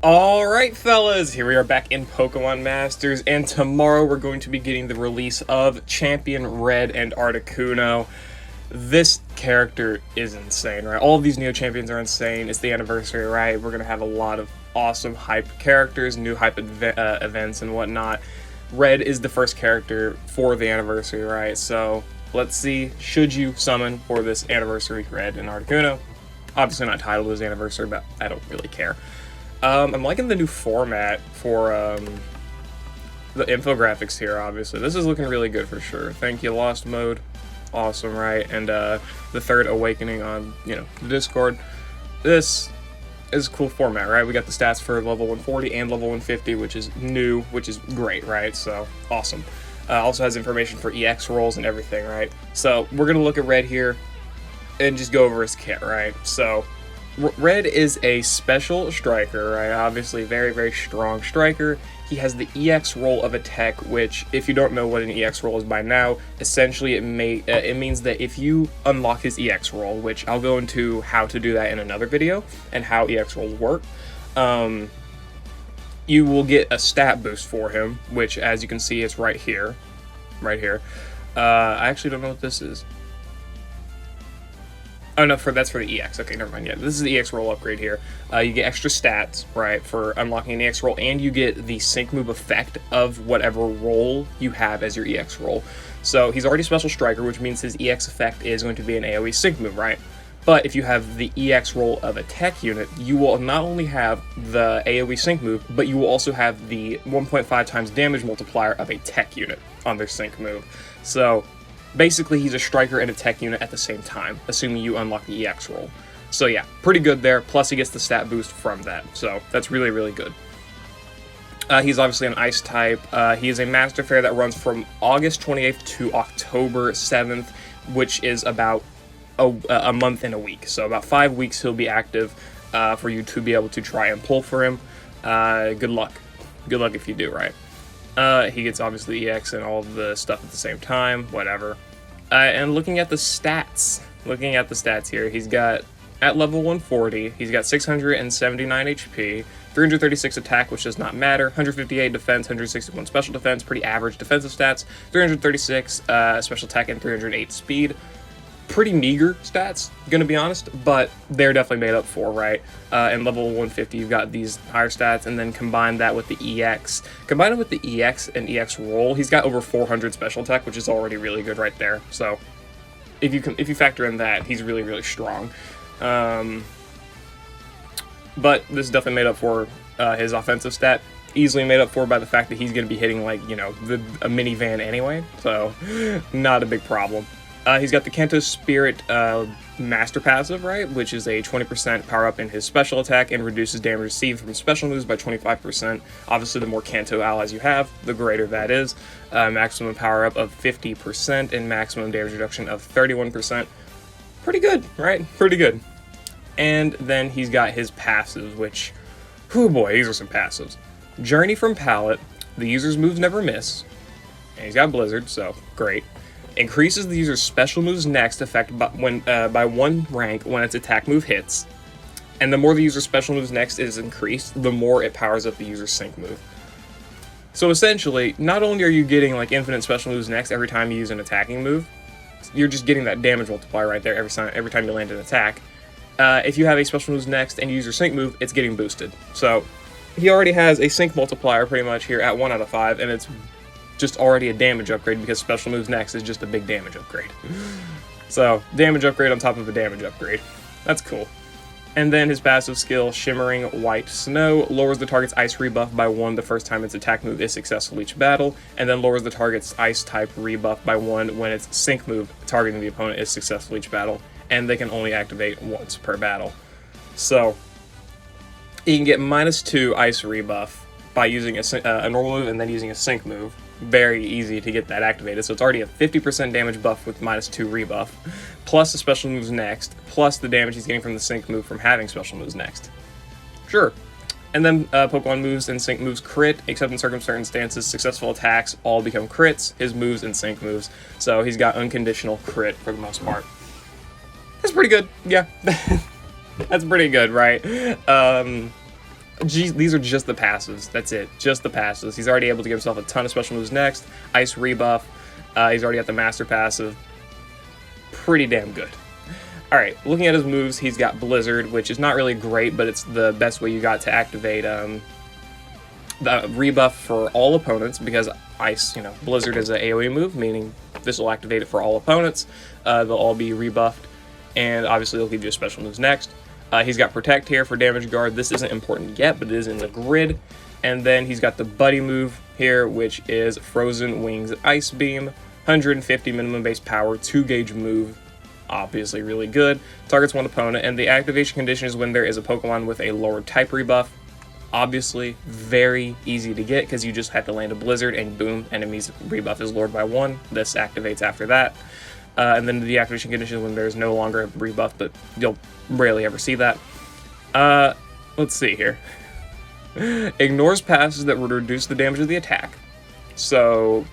Alright fellas, here we are back in Pokemon Masters, and tomorrow we're going to be getting the release of Champion Red and Articuno. This character is insane, right? All of these Neo Champions are insane. It's the anniversary, right? We're going to have a lot of awesome hype characters, new hype events and whatnot. Red is the first character for the anniversary, right? So let's see, should you summon for this anniversary Red and Articuno? Obviously not titled as anniversary, but I don't really care. I'm liking the new format for the infographics here, obviously. This is looking really good for sure. Thank you, Lost Mode. Awesome, right? And the third awakening on, the Discord. This is a cool format, right? We got the stats for level 140 and level 150, which is new, which is great, right? So, awesome. Also has information for EX rolls and everything, right? So, we're going to look at Red here and just go over his kit, right? So, Red is a special striker, right? Obviously, very, very strong striker. He has the EX roll of attack, which, if you don't know what an EX roll is by now, essentially it means that if you unlock his EX roll, which I'll go into how to do that in another video, and how EX rolls work, you will get a stat boost for him, which, as you can see, is right here. Right here. I actually don't know what this is. Oh no, that's for the EX. Okay, never mind. Yeah, this is the EX roll upgrade here. You get extra stats, right, for unlocking an EX roll, and you get the sync move effect of whatever roll you have as your EX roll. So he's already special striker, which means his EX effect is going to be an AoE sync move, right? But if you have the EX roll of a tech unit, you will not only have the AoE sync move, but you will also have the 1.5 times damage multiplier of a tech unit on their sync move. So basically, he's a striker and a tech unit at the same time, assuming you unlock the EX roll. So yeah, pretty good there, plus he gets the stat boost from that, so that's really, really good. He's obviously an Ice type. He is a Master Fair that runs from August 28th to October 7th, which is about a month and a week. So about 5 weeks he'll be active for you to be able to try and pull for him. Good luck. Good luck if you do, right? He gets obviously EX and all the stuff at the same time, whatever. And looking at the stats here, he's got, at level 140, he's got 679 HP, 336 attack, which does not matter, 158 defense, 161 special defense, pretty average defensive stats, 336 special attack, and 308 speed. Pretty meager stats, gonna be honest, but they're definitely made up for, right? And level 150, you've got these higher stats, and then combine that with the EX. Combine it with the EX and EX roll, he's got over 400 special attack, which is already really good right there. So if you factor in that, he's really, really strong. But this is definitely made up for his offensive stat. Easily made up for by the fact that he's gonna be hitting, like, a minivan anyway, so not a big problem. He's got the Kanto Spirit Master Passive, right, which is a 20% power up in his special attack and reduces damage received from special moves by 25%. Obviously, the more Kanto allies you have, the greater that is. Maximum power up of 50% and maximum damage reduction of 31%. Pretty good, right? Pretty good. And then he's got his passives, which, oh boy, these are some passives. Journey from Palette, the user's moves never miss, and he's got Blizzard, so great. Increases the user's special move's next effect by 1 rank when its attack move hits, and the more the user's special move's next is increased, the more it powers up the user's sync move. So essentially, not only are you getting like infinite special moves next every time you use an attacking move, you're just getting that damage multiplier right there every time you land an attack. If you have a special moves next and you use your sync move, it's getting boosted. So he already has a sync multiplier pretty much here at 1 out of 5, and it's just already a damage upgrade because special moves next is just a big damage upgrade. So damage upgrade on top of a damage upgrade. That's cool. And then his passive skill, Shimmering White Snow, lowers the target's ice rebuff by 1 the first time its attack move is successful each battle, and then lowers the target's ice type rebuff by 1 when its sync move targeting the opponent is successful each battle, and they can only activate once per battle. So you can get -2 ice rebuff by using a normal move and then using a sync move. Very easy to get that activated, so it's already a 50% damage buff with -2 rebuff, plus the special moves next, plus the damage he's getting from the sync move from having special moves next. Sure. And then Pokemon moves and sync moves crit, except in circumstances, successful attacks all become crits, his moves and sync moves. So he's got unconditional crit for the most part. That's pretty good, yeah. That's pretty good, right? Geez, these are just the passives. That's it. Just the passives. He's already able to give himself a ton of special moves next. Ice rebuff. He's already got the master passive. Pretty damn good. Alright, looking at his moves, he's got Blizzard, which is not really great, but it's the best way you got to activate the rebuff for all opponents, because Ice, Blizzard is an AoE move, meaning this will activate it for all opponents. They'll all be rebuffed, and obviously they'll give you special moves next. He's got Protect here for damage guard. This isn't important yet, but it is in the grid. And then he's got the Buddy move here, which is Frozen Wings Ice Beam, 150 minimum base power, 2 gauge move. Obviously really good. Targets one opponent, and the activation condition is when there is a Pokemon with a lower type rebuff. Obviously very easy to get because you just have to land a Blizzard and boom, enemy's rebuff is lowered by 1. This activates after that. And then the activation condition is when there's no longer a rebuff, but you'll rarely ever see that. Let's see here. Ignores passes that would reduce the damage of the attack. So,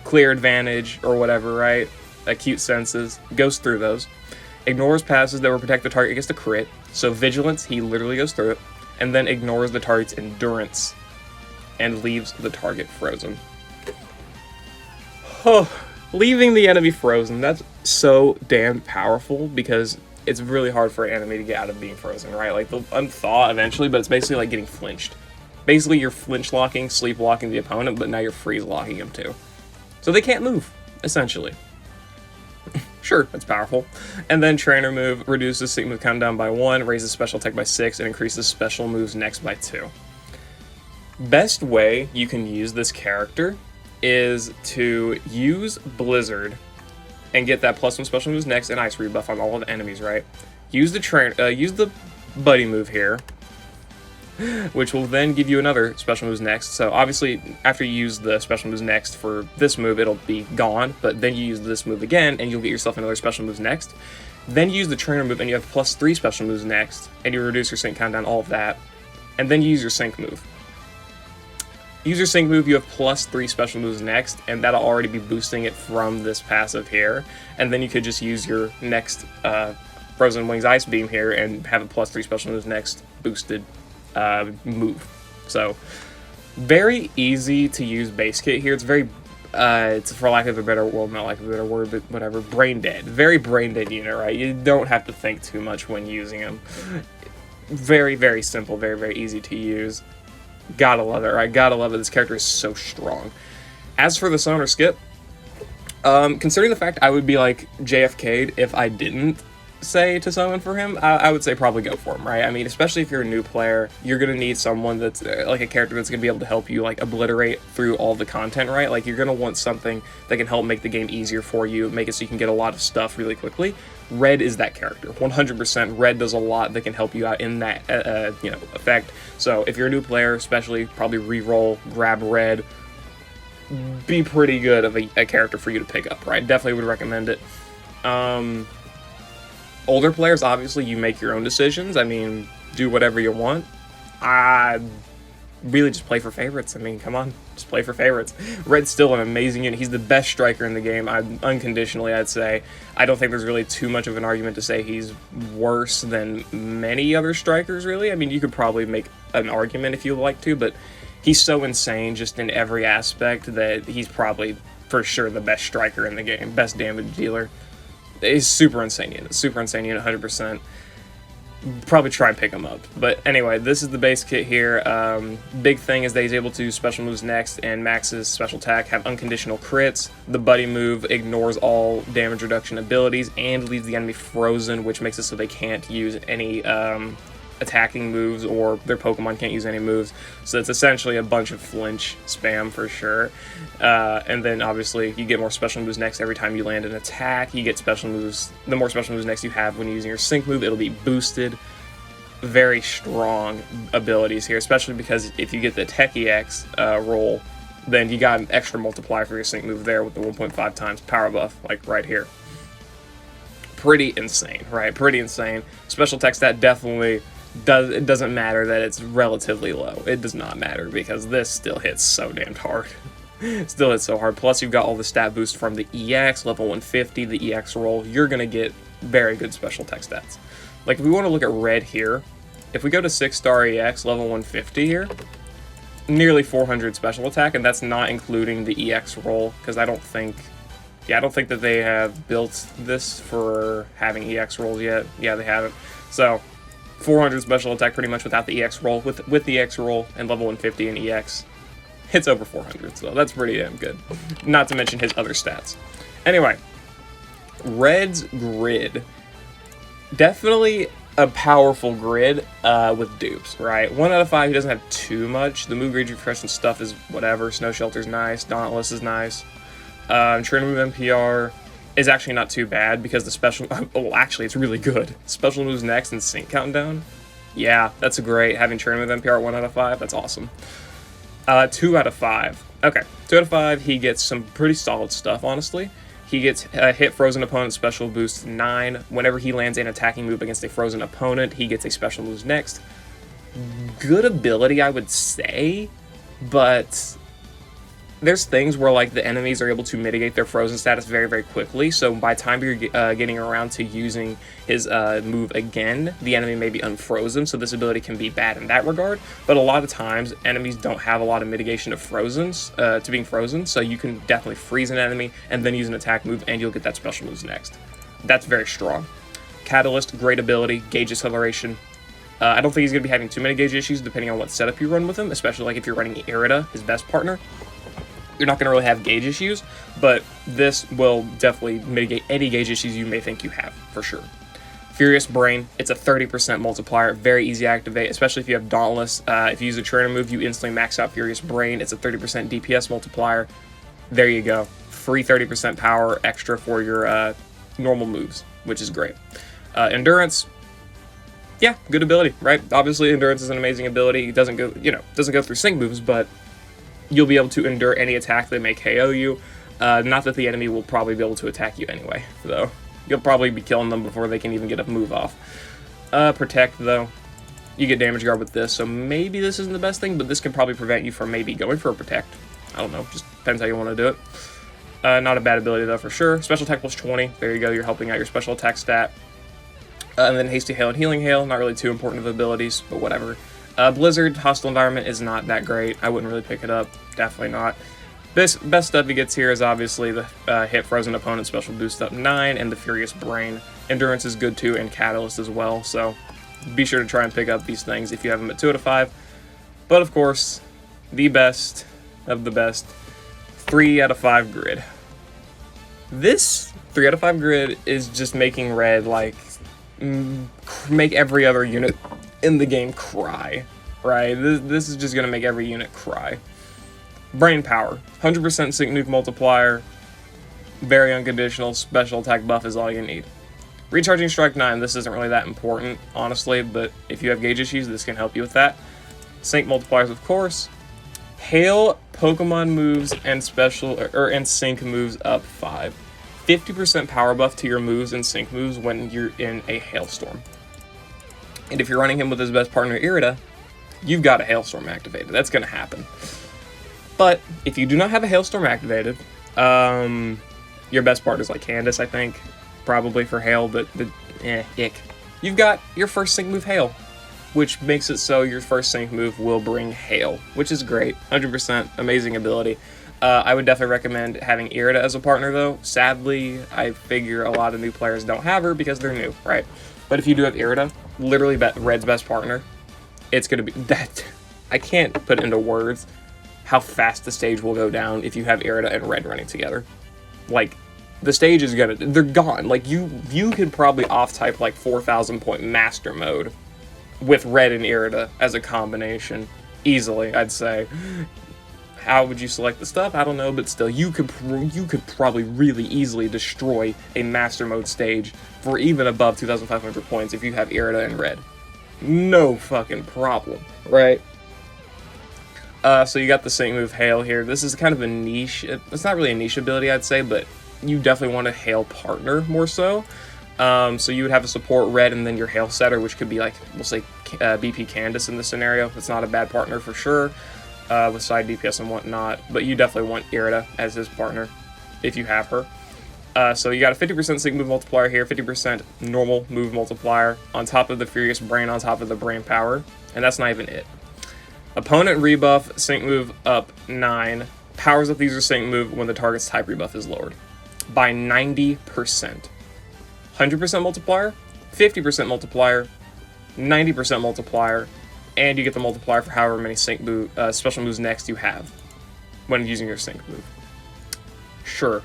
clear advantage or whatever, right? Acute senses, goes through those. Ignores passes that will protect the target against a crit. So vigilance, he literally goes through it. And then ignores the target's endurance and leaves the target frozen. Oh, leaving the enemy frozen, that's so damn powerful because it's really hard for an enemy to get out of being frozen, right? Like, they'll unthaw eventually, but it's basically like getting flinched. Basically, you're flinch locking, sleep locking the opponent, but now you're freeze locking him too. So they can't move, essentially. Sure, that's powerful. And then Trainer move reduces sync move countdown by 1, raises special attack by 6, and increases special moves next by 2. Best way you can use this character is to use Blizzard and get that +1 special moves next and ice rebuff on all of the enemies, right? Use the Buddy move here, which will then give you another special moves next. So obviously, after you use the special moves next for this move, it'll be gone, but then you use this move again, and you'll get yourself another special moves next. Then you use the Trainer move, and you have +3 special moves next, and you reduce your sync countdown, all of that. And then you use your sync move. Use your sync move, you have +3 special moves next, and that'll already be boosting it from this passive here. And then you could just use your next Frozen Wings Ice Beam here and have a +3 special moves next boosted move. So very easy to use base kit here. It's very it's, for lack of a better word, not like a better word, but whatever, brain dead. Very brain dead unit, right? You don't have to think too much when using them. Very, very simple, very, very easy to use. Gotta love it, right? Gotta love it. This character is so strong. As for the summon or skip, considering the fact I would be like JFK'd if I didn't say to summon for him, I would say probably go for him, right? I mean, especially if you're a new player, you're gonna need someone that's like a character that's gonna be able to help you like obliterate through all the content, right? Like, you're gonna want something that can help make the game easier for you, make it so you can get a lot of stuff really quickly. Red is that character, 100%. Red does a lot that can help you out in that effect. So if you're a new player, especially, probably re-roll, grab Red. Be pretty good of a character for you to pick up, right? Definitely would recommend it. Older players, obviously, you make your own decisions. I mean, do whatever you want. Really just play for favorites. I mean, come on, just play for favorites. Red's still an amazing unit. He's the best striker in the game, unconditionally, I'd say. I don't think there's really too much of an argument to say he's worse than many other strikers, really. I mean, you could probably make an argument if you'd like to, but he's so insane just in every aspect that he's probably, for sure, the best striker in the game, best damage dealer. He's super insane unit, 100%. Probably try and pick him up. But anyway, this is the base kit here. Big thing is that he's able to special moves next and maxes special attack, have unconditional crits. The Buddy move ignores all damage reduction abilities and leaves the enemy frozen, which makes it so they can't use any attacking moves, or their Pokemon can't use any moves. So it's essentially a bunch of flinch spam for sure. And then obviously you get more special moves next every time you land an attack. You get special moves, the more special moves next you have when you're using your sync move, it'll be boosted. Very strong abilities here, especially because if you get the Tech EX roll, then you got an extra multiplier for your sync move there with the 1.5 times power buff, like right here. Pretty insane, right? Pretty insane. Special tech stat definitely it doesn't matter that it's relatively low. It does not matter because this still hits so damn hard. Still hits so hard. Plus you've got all the stat boost from the EX, level 150, the EX roll. You're going to get very good special tech stats. Like, if we want to look at Red here, If we go to 6-star EX, level 150 here, nearly 400 special attack, and that's not including the EX roll, because I don't think that they have built this for having EX rolls yet. Yeah, they haven't. So, 400 special attack pretty much without the EX roll. With the EX roll and level 150 in EX, it's over 400, so that's pretty damn good. Not to mention his other stats. Anyway, Red's grid. Definitely a powerful grid with dupes, right? 1 out of 5, he doesn't have too much. The move gauge refresh and stuff is whatever. Snow Shelter's nice. Dauntless is nice. Trainer move NPR is actually not too bad because the special... Oh, actually, it's really good. Special moves next and sync countdown. Yeah, that's great. Having trainer move NPR at 1 out of 5, that's awesome. 2 out of 5. Okay, 2 out of 5, he gets some pretty solid stuff, honestly. He gets hit frozen opponent special boost 9. Whenever he lands an attacking move against a frozen opponent, he gets a special moves next. Good ability, I would say, but there's things where like the enemies are able to mitigate their frozen status very, very quickly. So by the time you're getting around to using his move again, the enemy may be unfrozen. So this ability can be bad in that regard. But a lot of times, enemies don't have a lot of mitigation of frozens to being frozen. So you can definitely freeze an enemy and then use an attack move, and you'll get that special moves next. That's very strong. Catalyst, great ability, gauge acceleration. I don't think he's going to be having too many gauge issues depending on what setup you run with him, especially like if you're running Irida, his best partner. You're not going to really have gauge issues, but this will definitely mitigate any gauge issues you may think you have, for sure. Furious Brain, it's a 30% multiplier, very easy to activate, especially if you have Dauntless. If you use a trainer move, you instantly max out Furious Brain. It's a 30% DPS multiplier. There you go. Free 30% power extra for your normal moves, which is great. Endurance, yeah, good ability, right? Obviously, Endurance is an amazing ability. It doesn't go through sync moves, but you'll be able to endure any attack that may KO you. Not that the enemy will probably be able to attack you anyway, though. You'll probably be killing them before they can even get a move off. Protect, though. You get damage guard with this, so maybe this isn't the best thing, but this can probably prevent you from maybe going for a Protect. I don't know, just depends how you want to do it. Not a bad ability, though, for sure. Special attack plus 20. There you go, you're helping out your special attack stat. And then Hasty Hail and Healing Hail, not really too important of abilities, but whatever. Blizzard, Hostile Environment is not that great. I wouldn't really pick it up. Definitely not. Best stuff he gets here is obviously the hit frozen opponent special boost up 9 and the Furious Brain. Endurance is good too, and Catalyst as well, so be sure to try and pick up these things if you have them at 2 out of 5. But of course, the best of the best, 3 out of 5 grid. This 3 out of 5 grid is just making Red like make every other unit in the game cry, right? This is just gonna make every unit cry. Brain Power, 100% sync nuke multiplier, very unconditional, special attack buff is all you need. Recharging Strike 9, this isn't really that important, honestly, but if you have gauge issues, this can help you with that. Sync multipliers, of course. Hail Pokemon moves and and sync moves up 5. 50% power buff to your moves and sync moves when you're in a hailstorm. And if you're running him with his best partner, Irida, you've got a Hailstorm activated. That's going to happen. But if you do not have a Hailstorm activated, your best partner is like Candace, I think, probably for Hail, but ick. You've got your first sync move, Hail, which makes it so your first sync move will bring Hail, which is great. 100% amazing ability. I would definitely recommend having Irida as a partner, though. Sadly, I figure a lot of new players don't have her because they're new, right? But if you do have Irida, literally Red's best partner, it's going to be that. I can't put into words how fast the stage will go down if you have Irida and Red running together. Like, the stage is gonna, they're gone. Like, you could probably off-type, like, 4,000 point master mode with Red and Irida as a combination. Easily, I'd say. How would you select the stuff? I don't know, but still, you could probably really easily destroy a master mode stage for even above 2,500 points if you have Irida and Red. No fucking problem, right? So you got the sync move Hail here. This is kind of a niche. It's not really a niche ability, I'd say, but you definitely want a Hail partner more so. So you would have a support Red and then your Hail setter, which could be like, we'll say BP Candace in this scenario. That's not a bad partner for sure. With side DPS and whatnot, but you definitely want Irida as his partner if you have her. So you got a 50% sync move multiplier here, 50% normal move multiplier, on top of the Furious Brain, on top of the Brain Power, and that's not even it. Opponent rebuff, sync move up 9, powers up the user's sync move when the target's type rebuff is lowered by 90%. 100% multiplier, 50% multiplier, 90% multiplier, and you get the multiplier for however many sync move, special moves next you have when using your sync move. Sure.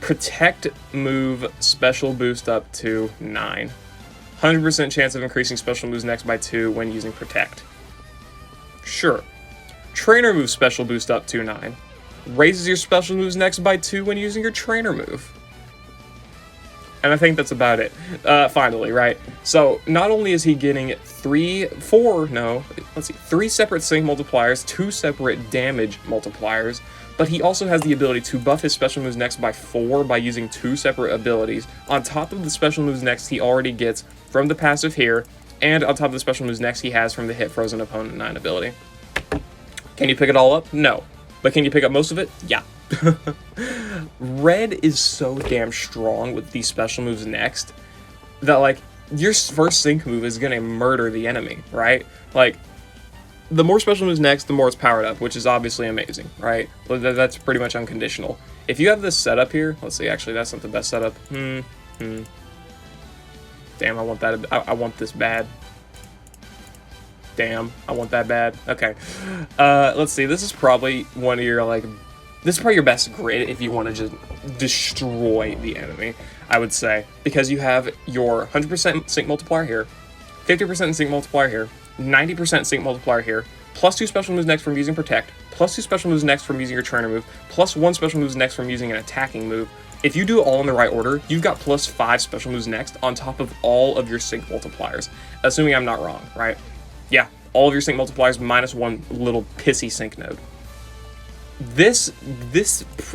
Protect move special boost up to 9. 100% chance of increasing special moves next by 2 when using Protect. Sure. Trainer move special boost up to 9. Raises your special moves next by 2 when using your trainer move. And I think that's about it. Finally, right? So, not only is he getting 3 separate sync multipliers, 2 separate damage multipliers, but he also has the ability to buff his special moves next by 4 by using 2 separate abilities, on top of the special moves next he already gets from the passive here, and on top of the special moves next he has from the hit frozen opponent 9 ability. Can you pick it all up? No. But can you pick up most of it? Yeah. Red is so damn strong with these special moves next that, like, your first sync move is gonna murder the enemy, right? Like, the more special moves next, the more it's powered up, which is obviously amazing, right? That's pretty much unconditional. If you have this setup here, let's see, actually, that's not the best setup. Damn, I want that. I want this bad. Damn, I want that bad. Okay. Let's see, this is probably one of your, like, this is probably your best grid if you want to just destroy the enemy, I would say. Because you have your 100% sync multiplier here, 50% sync multiplier here, 90% sync multiplier here, plus 2 special moves next from using Protect, plus 2 special moves next from using your trainer move, plus 1 special moves next from using an attacking move. If you do it all in the right order, you've got plus 5 special moves next on top of all of your sync multipliers. Assuming I'm not wrong, right? Yeah, all of your sync multipliers minus 1 little pissy sync node. This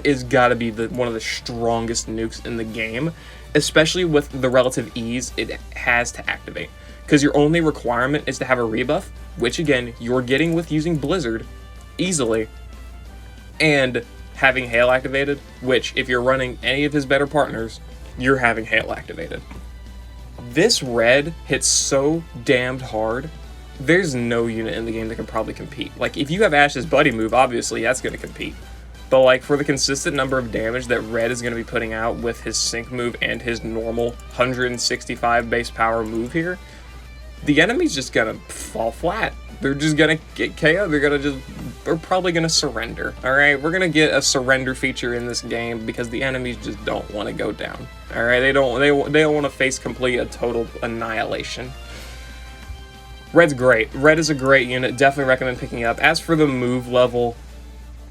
is gotta be one of the strongest nukes in the game, especially with the relative ease it has to activate. Because your only requirement is to have a rebuff, which again, you're getting with using Blizzard easily, and having Hail activated, which if you're running any of his better partners, you're having Hail activated. This red hits so damned hard, there's no unit in the game that can probably compete. Like, if you have Ash's buddy move, obviously that's going to compete. But, like, for the consistent number of damage that red is going to be putting out with his sync move and his normal 165 base power move here, the enemy's just going to fall flat. They're just going to get KO. They're probably going to surrender. Alright, we're going to get a surrender feature in this game because the enemies just don't want to go down. Alright, they don't want to face complete a total annihilation. Red's great. Red is a great unit. Definitely recommend picking up. As for the move level,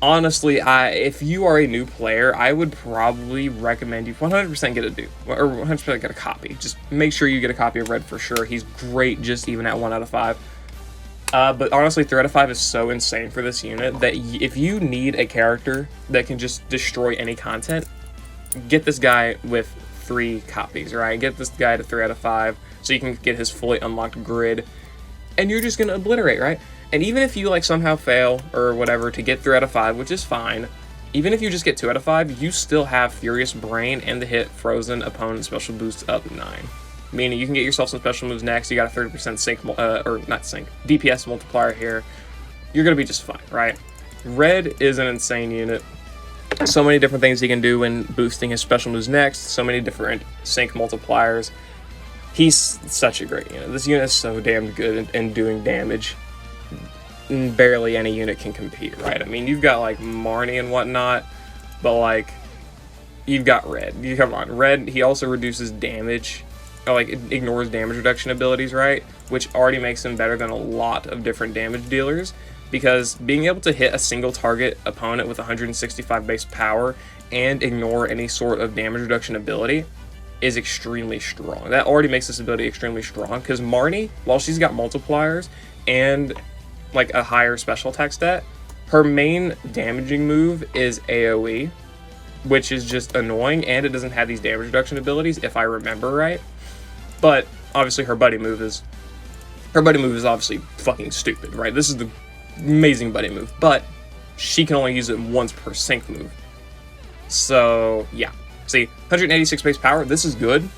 honestly, if you are a new player, I would probably recommend you 100% get a dupe, or 100% get a copy. Just make sure you get a copy of Red for sure. He's great just even at 1 out of 5. But honestly, 3 out of 5 is so insane for this unit that if you need a character that can just destroy any content, get this guy with 3 copies, right? Get this guy to 3 out of 5 so you can get his fully unlocked grid. And you're just going to obliterate, right? And even if you, like, somehow fail or whatever to get 3 out of 5, which is fine, even if you just get 2 out of 5, you still have Furious Brain and the hit Frozen opponent special boost up 9. Meaning you can get yourself some special moves next, you got a 30% sync, or not sync, DPS multiplier here. You're going to be just fine, right? Red is an insane unit. So many different things he can do when boosting his special moves next, so many different sync multipliers. He's such a great unit. This unit is so damn good in doing damage. Barely any unit can compete, right? I mean, you've got, like, Marnie and whatnot, but, like, you've got Red. Come on, Red, he also reduces damage, or, like, ignores damage reduction abilities, right? Which already makes him better than a lot of different damage dealers, because being able to hit a single target opponent with 165 base power and ignore any sort of damage reduction ability is extremely strong. That already makes this ability extremely strong, because Marnie, while she's got multipliers and, like, a higher special attack stat, her main damaging move is AoE, which is just annoying, and it doesn't have these damage reduction abilities, if I remember right. But obviously her buddy move is obviously fucking stupid, right? This is the amazing buddy move, but she can only use it once per sync move. So yeah, See, 186 base power, this is good,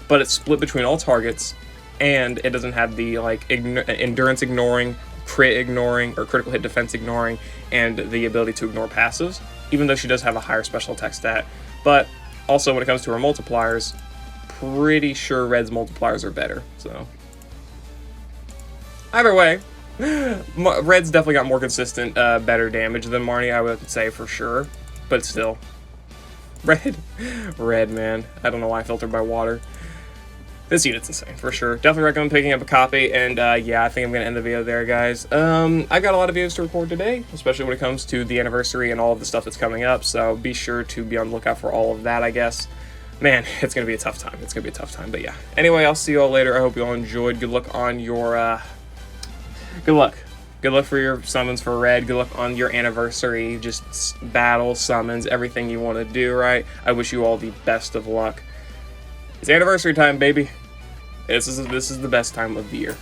but it's split between all targets, and it doesn't have the, like, endurance ignoring, crit ignoring, or critical hit defense ignoring, and the ability to ignore passives, even though she does have a higher special attack stat. But also, when it comes to her multipliers, pretty sure Red's multipliers are better, so. Either way, Red's definitely got more consistent, better damage than Marnie, I would say for sure, but still. Red, man. I don't know why I filtered by water. This unit's insane, for sure. Definitely recommend picking up a copy, and yeah, I think I'm going to end the video there, guys. I've got a lot of videos to record today, especially when it comes to the anniversary and all of the stuff that's coming up, so be sure to be on the lookout for all of that, I guess. Man, it's going to be a tough time. It's going to be a tough time, but yeah. Anyway, I'll see you all later. I hope you all enjoyed. Good luck on your, Good luck. Good luck for your summons for Red. Good luck on your anniversary. Just battle, summons, everything you want to do, right? I wish you all the best of luck. It's anniversary time, baby. This is the best time of the year.